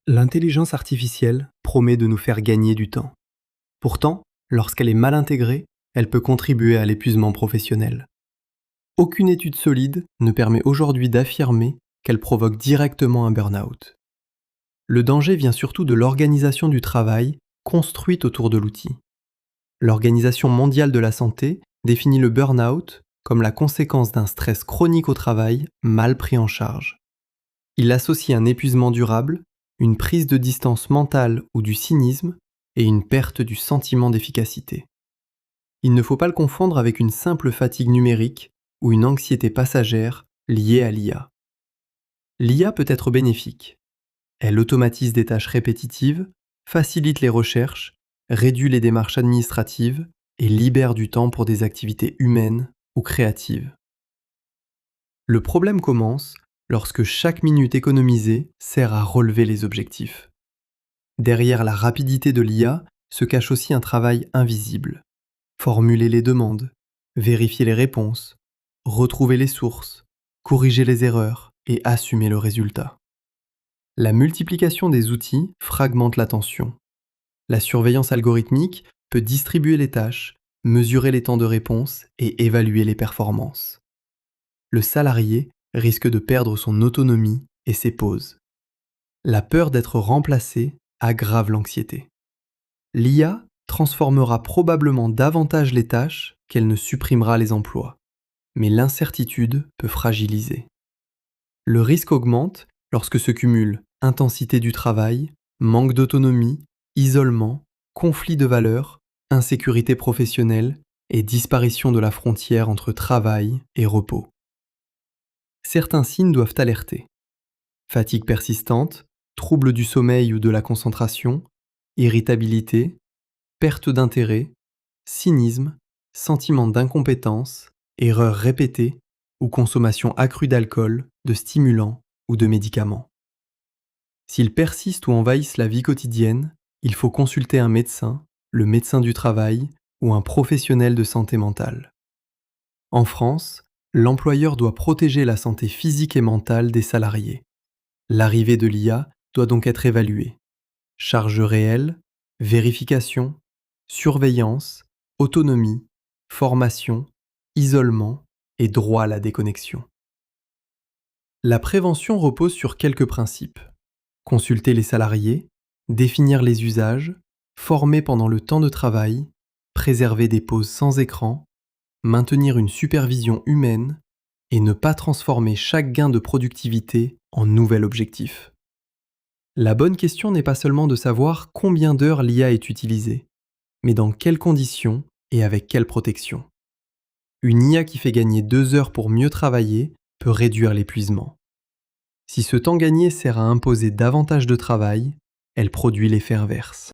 L'intelligence artificielle promet de nous faire gagner du temps. Pourtant, lorsqu'elle est mal intégrée, elle peut contribuer à l'épuisement professionnel. Aucune étude solide ne permet aujourd'hui d'affirmer qu'elle provoque directement un burn-out. Le danger vient surtout de l'organisation du travail construite autour de l'outil. L'Organisation mondiale de la santé définit le burn-out comme la conséquence d'un stress chronique au travail mal pris en charge. Il associe un épuisement durable, une prise de distance mentale ou du cynisme et une perte du sentiment d'efficacité. Il ne faut pas le confondre avec une simple fatigue numérique ou une anxiété passagère liée à l'IA. L'IA peut être bénéfique. Elle automatise des tâches répétitives, facilite les recherches, réduit les démarches administratives et libère du temps pour des activités humaines ou créatives. Le problème commence lorsque chaque minute économisée sert à relever les objectifs. Derrière la rapidité de l'IA se cache aussi un travail invisible. Formuler les demandes, vérifier les réponses, retrouver les sources, corriger les erreurs et assumer le résultat. La multiplication des outils fragmente l'attention. La surveillance algorithmique peut distribuer les tâches, mesurer les temps de réponse et évaluer les performances. Le salarié risque de perdre son autonomie et ses pauses. La peur d'être remplacé aggrave l'anxiété. L'IA transformera probablement davantage les tâches qu'elle ne supprimera les emplois, mais l'incertitude peut fragiliser. Le risque augmente lorsque se cumulent intensité du travail, manque d'autonomie, isolement, conflit de valeurs, insécurité professionnelle et disparition de la frontière entre travail et repos. Certains signes doivent alerter. Fatigue persistante, troubles du sommeil ou de la concentration, irritabilité, perte d'intérêt, cynisme, sentiment d'incompétence, erreurs répétées ou consommation accrue d'alcool, de stimulants ou de médicaments. S'ils persistent ou envahissent la vie quotidienne, il faut consulter un médecin, le médecin du travail ou un professionnel de santé mentale. En France, l'employeur doit protéger la santé physique et mentale des salariés. L'arrivée de l'IA doit donc être évaluée. Charge réelle, vérification, surveillance, autonomie, formation, isolement et droit à la déconnexion. La prévention repose sur quelques principes. Consulter les salariés, définir les usages, former pendant le temps de travail, préserver des pauses sans écran, maintenir une supervision humaine et ne pas transformer chaque gain de productivité en nouvel objectif. La bonne question n'est pas seulement de savoir combien d'heures l'IA est utilisée, mais dans quelles conditions et avec quelle protection. Une IA qui fait gagner 2 heures pour mieux travailler peut réduire l'épuisement. Si ce temps gagné sert à imposer davantage de travail, elle produit l'effet inverse.